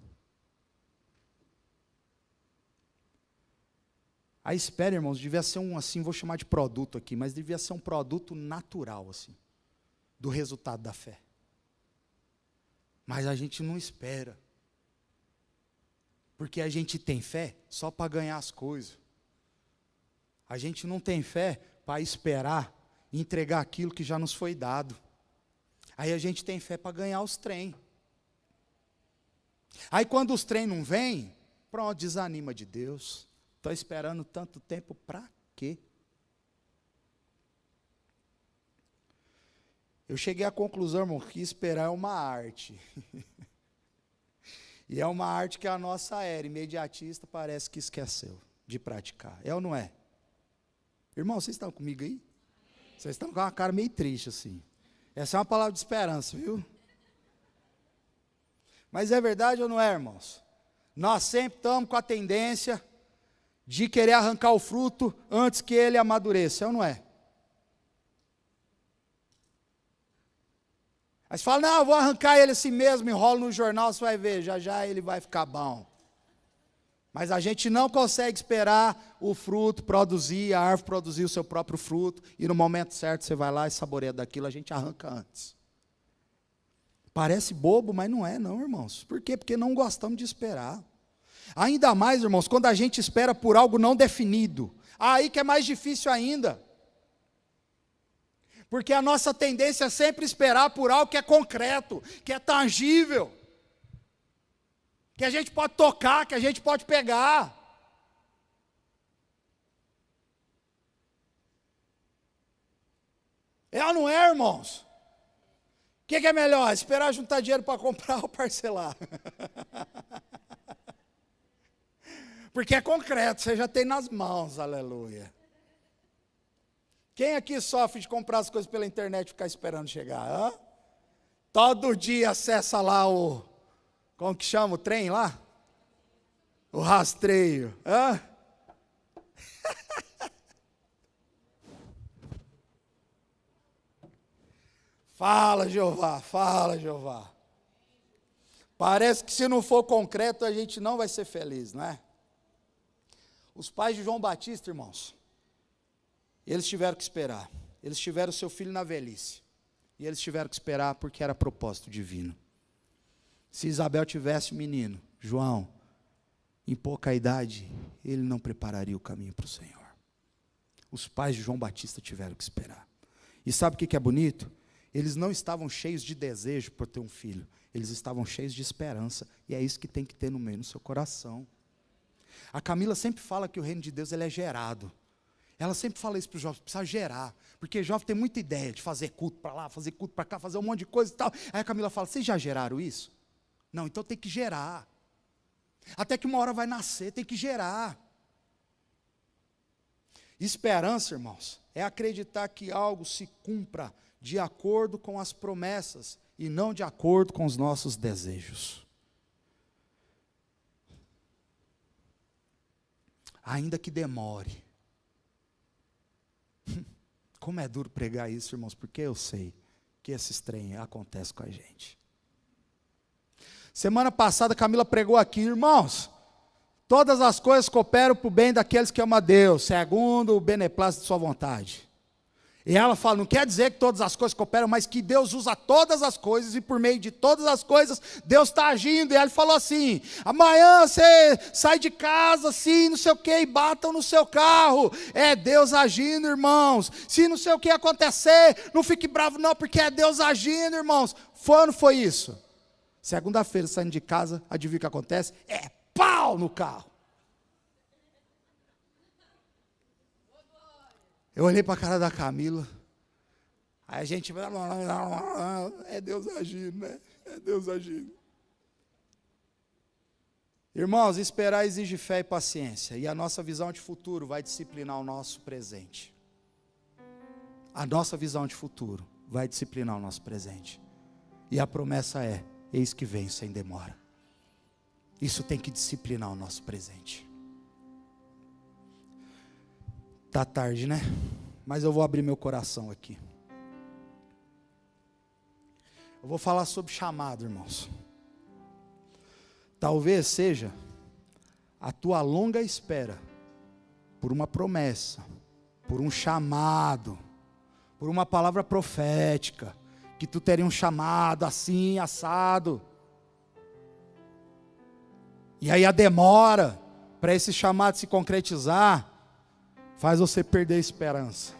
S1: A espera, irmãos, devia ser assim, vou chamar de produto aqui, mas devia ser um produto natural, assim, do resultado da fé. Mas a gente não espera. Porque a gente tem fé só para ganhar as coisas. A gente não tem fé para esperar e entregar aquilo que já nos foi dado. Aí a gente tem fé para ganhar os trem. Aí quando os trem não vêm, pronto, desanima de Deus. Estou esperando tanto tempo para quê? Eu cheguei à conclusão, irmão, que esperar é uma arte. E é uma arte que a nossa era imediatista parece que esqueceu de praticar. É ou não é? Irmão, vocês estão comigo aí? Vocês estão com uma cara meio triste assim. Essa é uma palavra de esperança, viu? Mas é verdade ou não é, irmãos? Nós sempre estamos com a tendência de querer arrancar o fruto antes que ele amadureça, é ou não é? Aí você fala, não, eu vou arrancar ele assim mesmo, enrola no jornal, você vai ver, já já ele vai ficar bom. Mas a gente não consegue esperar o fruto produzir, a árvore produzir o seu próprio fruto, e no momento certo você vai lá e saboreia daquilo, a gente arranca antes. Parece bobo, mas não é não, irmãos. Por quê? Porque não gostamos de esperar. Ainda mais, irmãos, quando a gente espera por algo não definido. Aí que é mais difícil ainda. Porque a nossa tendência é sempre esperar por algo que é concreto, que é tangível, que a gente pode tocar, que a gente pode pegar. É ou não é, irmãos? O que é melhor, esperar juntar dinheiro para comprar ou parcelar? Porque é concreto, você já tem nas mãos, aleluia. Quem aqui sofre de comprar as coisas pela internet e ficar esperando chegar? Hã? Todo dia acessa lá o, como que chama o trem lá? O rastreio. Hã? Fala, Jeová, fala, Jeová. Parece que se não for concreto, a gente não vai ser feliz, não é? Os pais de João Batista, irmãos, Eles tiveram que esperar. Eles tiveram seu filho na velhice. E eles tiveram que esperar porque era propósito divino. Se Isabel tivesse um menino, João, em pouca idade, ele não prepararia o caminho para o Senhor. Os pais de João Batista tiveram que esperar. E sabe o que é bonito? Eles não estavam cheios de desejo por ter um filho. Eles estavam cheios de esperança. E é isso que tem que ter no meio, no seu coração. A Camila sempre fala que o reino de Deus ele é gerado. Ela sempre fala isso para os jovens, precisa gerar. Porque jovem tem muita ideia de fazer culto para lá, fazer culto para cá, fazer um monte de coisa e tal. Aí a Camila fala, vocês já geraram isso? Não, então tem que gerar. Até que uma hora vai nascer, tem que gerar. Esperança, irmãos, é acreditar que algo se cumpra de acordo com as promessas e não de acordo com os nossos desejos. Ainda que demore. Como é duro pregar isso, irmãos, porque eu sei que esses trem acontecem com a gente. Semana passada, Camila pregou aqui, irmãos, todas as coisas cooperam para o bem daqueles que amam a Deus, segundo o beneplácito de sua vontade. E ela fala, não quer dizer que todas as coisas cooperam, mas que Deus usa todas as coisas, e por meio de todas as coisas, Deus está agindo. E ela falou assim, amanhã você sai de casa, assim, não sei o que, e batam no seu carro. É Deus agindo, irmãos. Se não sei o que acontecer, não fique bravo não, porque é Deus agindo, irmãos. Foi ou não foi isso? Segunda-feira, saindo de casa, adivinha o que acontece? É pau no carro. Eu olhei para a cara da Camila, aí a gente, é Deus agindo, né? É Deus agindo. Irmãos, esperar exige fé e paciência, e a nossa visão de futuro vai disciplinar o nosso presente. A nossa visão de futuro vai disciplinar o nosso presente. E a promessa é, eis que venho sem demora. Isso tem que disciplinar o nosso presente. Está tarde, né? Mas eu vou abrir meu coração aqui. Eu vou falar sobre chamado, irmãos. Talvez seja a tua longa espera por uma promessa, por um chamado, por uma palavra profética, que tu teria um chamado assim, assado. E aí a demora para esse chamado se concretizar faz você perder a esperança.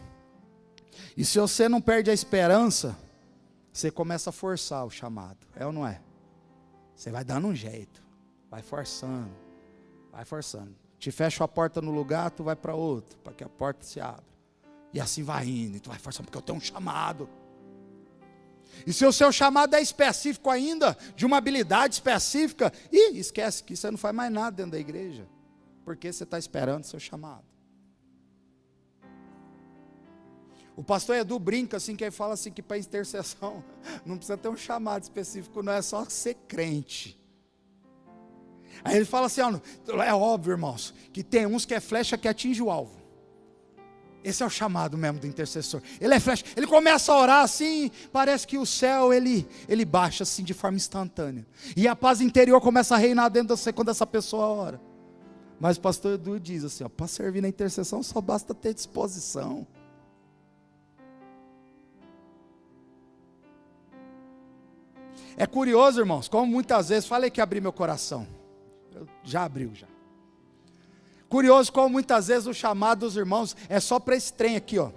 S1: E se você não perde a esperança, você começa a forçar o chamado. É ou não é? Você vai dando um jeito. Vai forçando. Vai forçando. Te fecha a porta no lugar, tu vai para outro. Para que a porta se abra. E assim vai indo. E tu vai forçando, porque eu tenho um chamado. E se o seu chamado é específico ainda, de uma habilidade específica, e esquece que você não faz mais nada dentro da igreja. Porque você está esperando o seu chamado. O pastor Edu brinca assim, que ele fala assim, que para intercessão não precisa ter um chamado específico, não é só ser crente. Aí ele fala assim, ó, é óbvio, irmãos, que tem uns que é flecha que atinge o alvo. Esse é o chamado mesmo do intercessor. Ele é flecha, ele começa a orar assim, parece que o céu ele baixa assim de forma instantânea. E a paz interior começa a reinar dentro de você quando essa pessoa ora. Mas o pastor Edu diz assim, ó, para servir na intercessão só basta ter disposição. É curioso, irmãos, como muitas vezes, falei que abri meu coração, já abriu já. Curioso como muitas vezes o chamado dos irmãos é só para esse trem aqui, ó.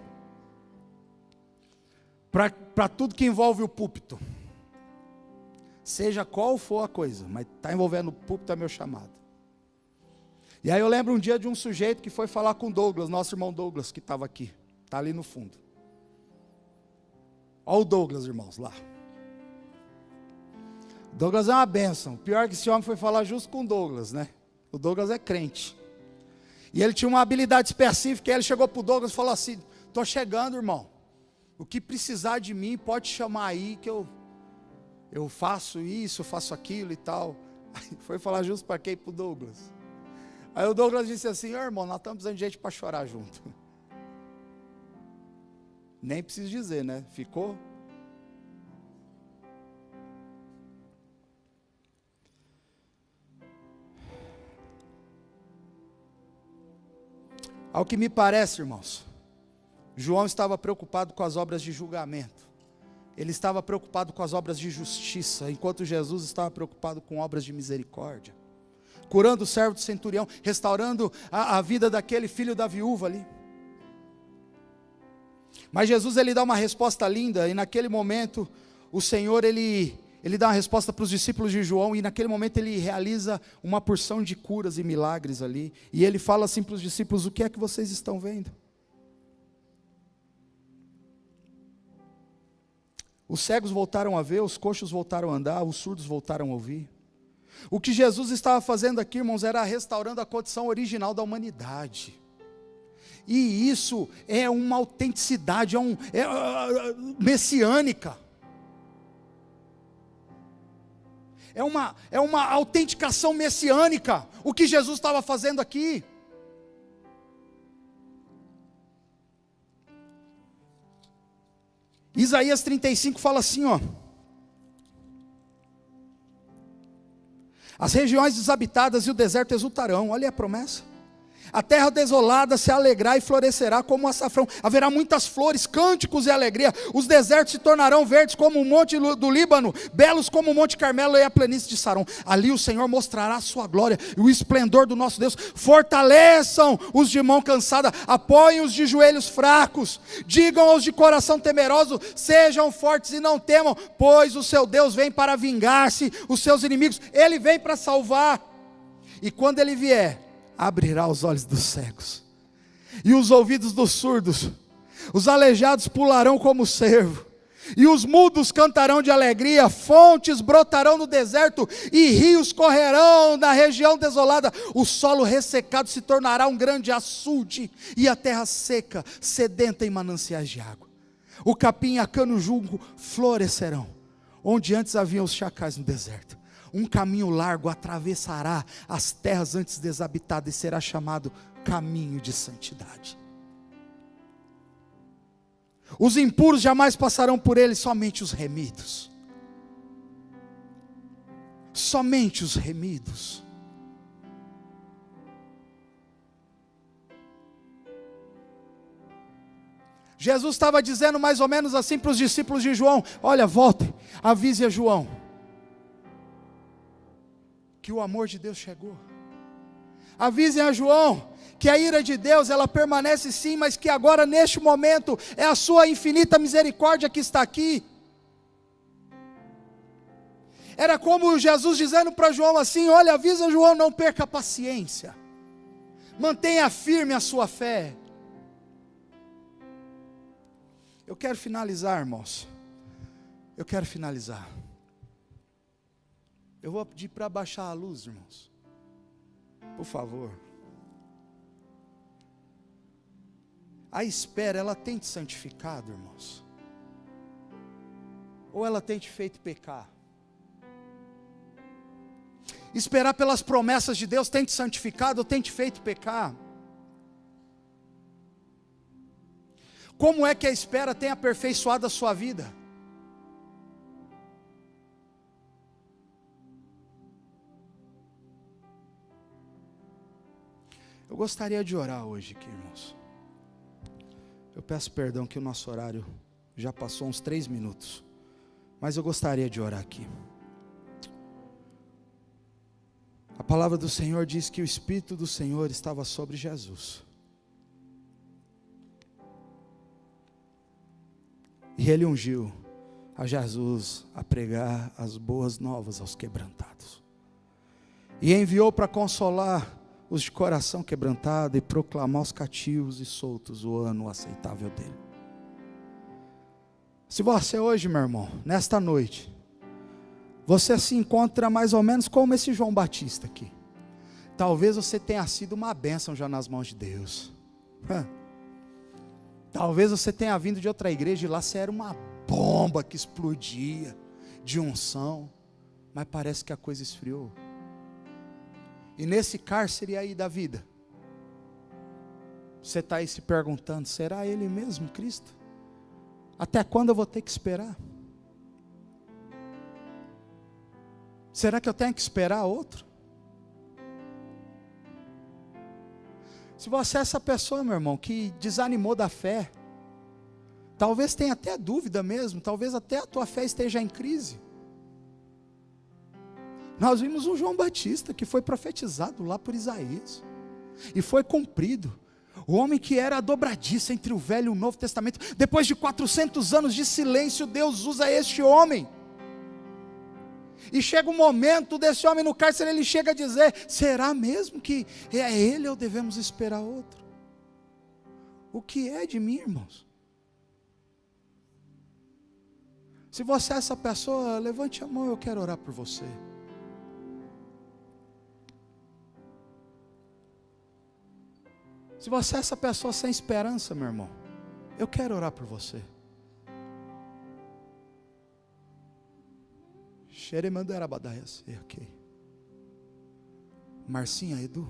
S1: Para tudo que envolve o púlpito. Seja qual for a coisa, mas está envolvendo o púlpito é meu chamado. E aí eu lembro um dia de um sujeito que foi falar com o Douglas, nosso irmão Douglas, que estava aqui, está ali no fundo. Olha o Douglas, irmãos, lá. Douglas é uma bênção. Pior que esse homem foi falar justo com o Douglas, né? O Douglas é crente. E ele tinha uma habilidade específica. E ele chegou para o Douglas e falou assim: estou chegando, irmão. O que precisar de mim, pode chamar aí, que eu faço isso, eu faço aquilo e tal. Aí foi falar justo para quem? Para o Douglas. Aí o Douglas disse assim: irmão, nós estamos precisando de gente para chorar junto. Nem preciso dizer, né? Ficou? Ao que me parece, irmãos, João estava preocupado com as obras de julgamento. Ele estava preocupado com as obras de justiça, enquanto Jesus estava preocupado com obras de misericórdia. Curando o servo do centurião, restaurando a vida daquele filho da viúva ali. Mas Jesus, ele dá uma resposta linda, e naquele momento, o Senhor, ele dá uma resposta para os discípulos de João, e naquele momento ele realiza uma porção de curas e milagres ali, e ele fala assim para os discípulos: o que é que vocês estão vendo? Os cegos voltaram a ver, os coxos voltaram a andar, os surdos voltaram a ouvir. O que Jesus estava fazendo aqui, irmãos, era restaurando a condição original da humanidade. E isso é uma autenticidade, messiânica. É uma autenticação messiânica, o que Jesus estava fazendo aqui. Isaías 35 fala assim, ó: as regiões desabitadas e o deserto exultarão. Olha a promessa. A terra desolada se alegrará e florescerá como o açafrão. Haverá muitas flores, cânticos e alegria. Os desertos se tornarão verdes como o monte do Líbano, belos como o monte Carmelo e a planície de Saron. Ali o Senhor mostrará a sua glória e o esplendor do nosso Deus. Fortaleçam os de mão cansada, apoiem os de joelhos fracos. Digam aos de coração temeroso: sejam fortes e não temam, pois o seu Deus vem para vingar-se os seus inimigos. Ele vem para salvar. E quando ele vier, abrirá os olhos dos cegos e os ouvidos dos surdos. Os aleijados pularão como cervo, e os mudos cantarão de alegria. Fontes brotarão no deserto, e rios correrão na região desolada. O solo ressecado se tornará um grande açude, e a terra seca, sedenta em mananciais de água. O capim e a cana-junco florescerão, onde antes haviam os chacais no deserto. Um caminho largo atravessará as terras antes desabitadas e será chamado caminho de santidade. Os impuros jamais passarão por ele, somente os remidos. Somente os remidos. Jesus estava dizendo mais ou menos assim para os discípulos de João: olha, voltem, avise a João que o amor de Deus chegou. Avisem a João que a ira de Deus, ela permanece sim, mas que agora neste momento é a sua infinita misericórdia que está aqui. Era como Jesus dizendo para João assim: olha, avisa João, não perca a paciência, mantenha firme a sua fé. Eu quero finalizar, irmãos. Eu quero finalizar. Eu vou pedir para baixar a luz, irmãos. Por favor. A espera, ela tem te santificado, irmãos? Ou ela tem te feito pecar? Esperar pelas promessas de Deus tem te santificado ou tem te feito pecar? Como é que a espera tem aperfeiçoado a sua vida? Eu gostaria de orar hoje aqui, irmãos. Eu peço perdão que o nosso horário já passou uns 3 minutos, mas eu gostaria de orar aqui. A palavra do Senhor diz que o Espírito do Senhor estava sobre Jesus. E Ele ungiu a Jesus a pregar as boas novas aos quebrantados. E enviou para consolar os de coração quebrantado e proclamar aos cativos e soltos o ano aceitável dele. Se você hoje, meu irmão, nesta noite, você se encontra mais ou menos como esse João Batista aqui. Talvez você tenha sido uma bênção já nas mãos de Deus. Talvez você tenha vindo de outra igreja e lá você era uma bomba que explodia de unção, mas parece que a coisa esfriou. E nesse cárcere aí da vida, você está aí se perguntando: será Ele mesmo Cristo? Até quando eu vou ter que esperar? Será que eu tenho que esperar outro? Se você é essa pessoa, meu irmão, que desanimou da fé, Talvez tenha até dúvida mesmo, talvez até a tua fé esteja em crise. Nós vimos um João Batista que foi profetizado lá por Isaías, e foi cumprido. O homem que era a dobradiça entre o Velho e o Novo Testamento, depois de 400 anos de silêncio, Deus usa este homem. E chega um momento desse homem no cárcere, ele chega a dizer: será mesmo que é ele ou devemos esperar outro? O que é de mim, irmãos? Se você é essa pessoa, levante a mão, eu quero orar por você. Se você é essa pessoa sem esperança, meu irmão, eu quero orar por você. Ok. Marcinha, Edu.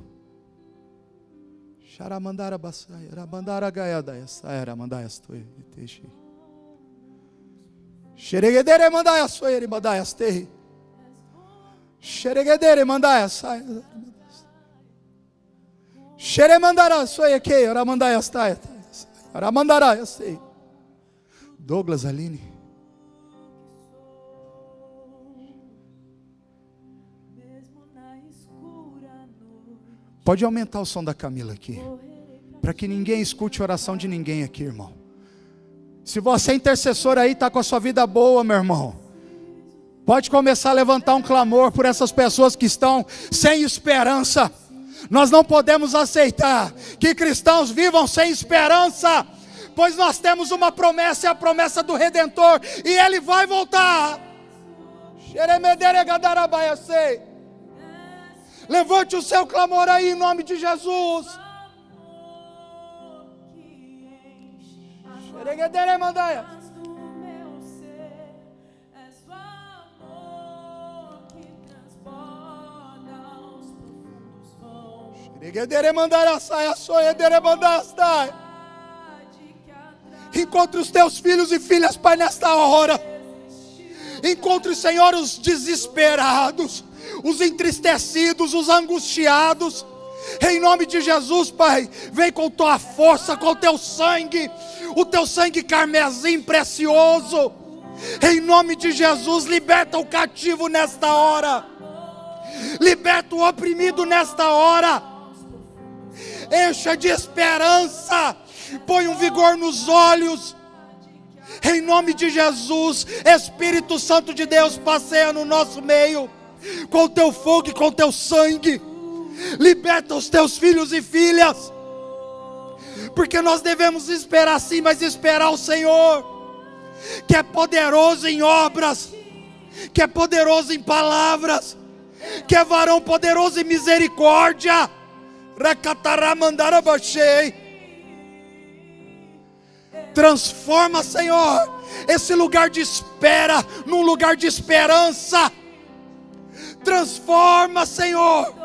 S1: Xaramandara Basaia, Ramandara Gaiadaia, Saera Mandaias Toi, Teixi. Xeregedere Mandaias Soere Mandaias Terri. Xeregedere Mandaias Saia. Xeremandara Soia Kei, Ramandaias Taia. Ramandara Sei. Douglas Aline. Pode aumentar o som da Camila aqui, para que ninguém escute a oração de ninguém aqui, irmão. Se você é intercessor aí, está com a sua vida boa, meu irmão, pode começar a levantar um clamor por essas pessoas que estão sem esperança. Nós não podemos aceitar que cristãos vivam sem esperança, pois nós temos uma promessa, é a promessa do Redentor, e Ele vai voltar. Levante o seu clamor aí em nome de Jesus. Encontre os teus filhos e filhas, Pai, nesta hora. Encontre, Senhor, os desesperados, os entristecidos, os angustiados. Em nome de Jesus, Pai, vem com tua força, com teu sangue, o teu sangue carmesim precioso. Em nome de Jesus, liberta o cativo nesta hora, liberta o oprimido nesta hora, encha de esperança, põe um vigor nos olhos. Em nome de Jesus, Espírito Santo de Deus, passeia no nosso meio, com o teu fogo e com o teu sangue. Liberta os teus filhos e filhas, porque nós devemos esperar sim, mas esperar o Senhor, que é poderoso em obras, que é poderoso em palavras, que é varão poderoso em misericórdia. Transforma, Senhor, esse lugar de espera num lugar de esperança. Transforma, Senhor.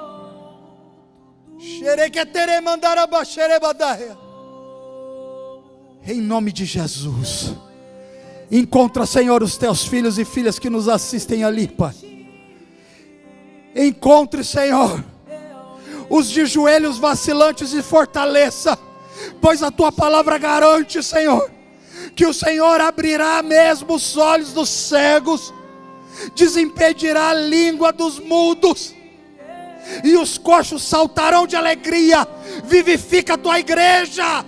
S1: Em nome de Jesus, encontra, Senhor, os teus filhos e filhas que nos assistem ali, Pai. Encontre, Senhor, os de joelhos vacilantes e fortaleça, pois a tua palavra garante, Senhor, que o Senhor abrirá mesmo os olhos dos cegos, desimpedirá a língua dos mudos, e os coxos saltarão de alegria. Vivifica a tua igreja,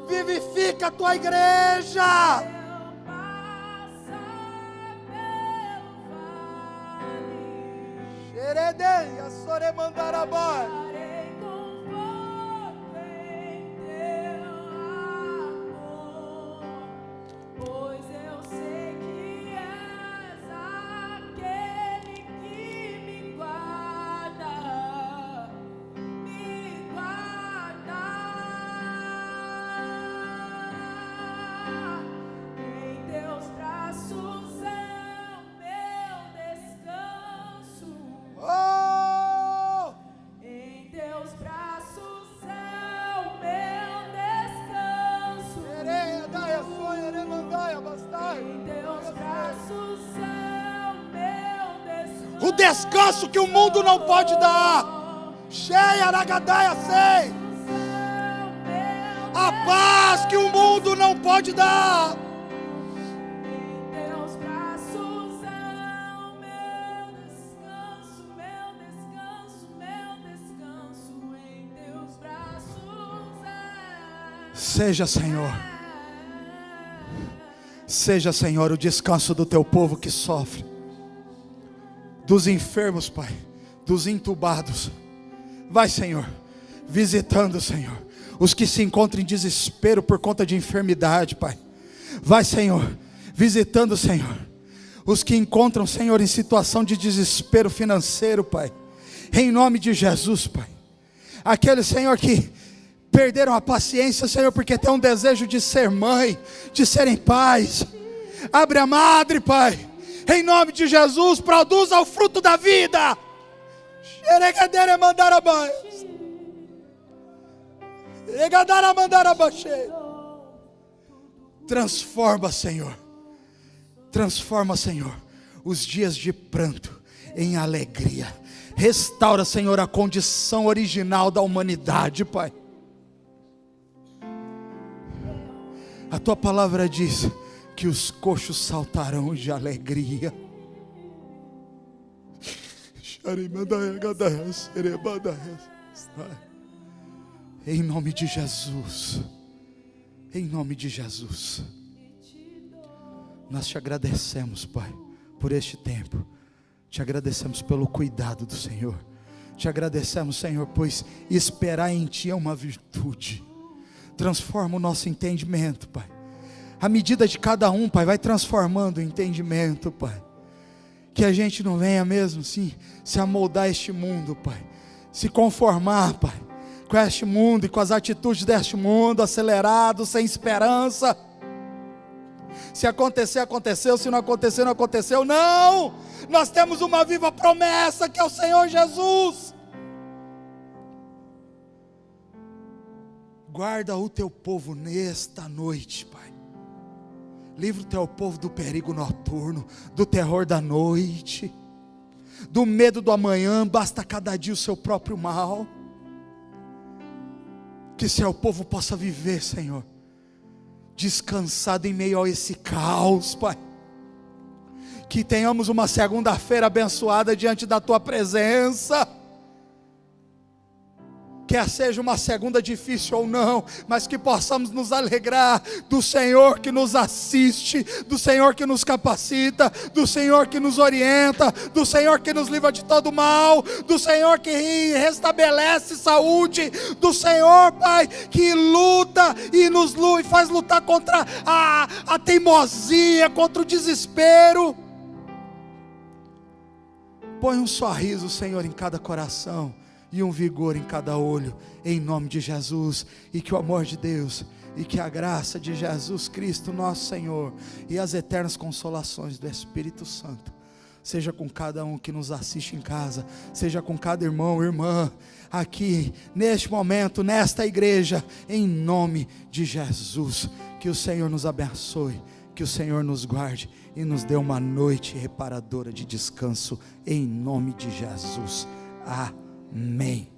S1: vivifica a tua igreja. Xeredeia, Soremandarabai. O descanso que o mundo não pode dar. Cheia Aragadaia sei. A paz que o mundo não pode dar.
S2: Teus braços é o meu descanso, meu descanso, meu descanso. Em teus braços é.
S1: Seja, Senhor, o descanso do teu povo que sofre, dos enfermos, Pai, dos entubados. Vai, Senhor, visitando, Senhor, os que se encontram em desespero por conta de enfermidade, Pai. Vai, Senhor, visitando, Senhor, os que encontram, Senhor, em situação de desespero financeiro, Pai. Em nome de Jesus, Pai. Aqueles, Senhor, que perderam a paciência, Senhor, porque tem um desejo de ser mãe, de serem pais. Abre a madre, Pai. Em nome de Jesus, produza o fruto da vida. Transforma, Senhor. Transforma, Senhor, os dias de pranto em alegria. Restaura, Senhor, a condição original da humanidade, Pai. A tua palavra diz que os coxos saltarão de alegria. Em nome de Jesus. Em nome de Jesus. Nós te agradecemos, Pai, por este tempo. Te agradecemos pelo cuidado do Senhor. Te agradecemos, Senhor, pois esperar em Ti é uma virtude. Transforma o nosso entendimento, Pai. A medida de cada um, Pai, vai transformando o entendimento, Pai. Que a gente não venha mesmo assim se amoldar a este mundo, Pai. Se conformar, Pai, com este mundo e com as atitudes deste mundo, acelerado, sem esperança. Se acontecer, aconteceu. Se não acontecer, não aconteceu. Não! Nós temos uma viva promessa, que é o Senhor Jesus. Guarda o teu povo nesta noite, Pai. Livra o teu povo do perigo noturno, do terror da noite, do medo do amanhã. Basta cada dia o seu próprio mal. Que seu povo possa viver, Senhor, descansado em meio a esse caos, Pai. Que tenhamos uma segunda-feira abençoada diante da Tua presença. Quer seja uma segunda difícil ou não, mas que possamos nos alegrar do Senhor que nos assiste, do Senhor que nos capacita, do Senhor que nos orienta, do Senhor que nos livra de todo mal, do Senhor que restabelece saúde, do Senhor, Pai, que luta e nos faz lutar contra a teimosia, contra o desespero. Põe um sorriso, Senhor, em cada coração e um vigor em cada olho, em nome de Jesus. E que o amor de Deus, e que a graça de Jesus Cristo nosso Senhor, e as eternas consolações do Espírito Santo, seja com cada um que nos assiste em casa, seja com cada irmão e irmã, aqui, neste momento, nesta igreja, em nome de Jesus. Que o Senhor nos abençoe, que o Senhor nos guarde, e nos dê uma noite reparadora de descanso, em nome de Jesus. Amém.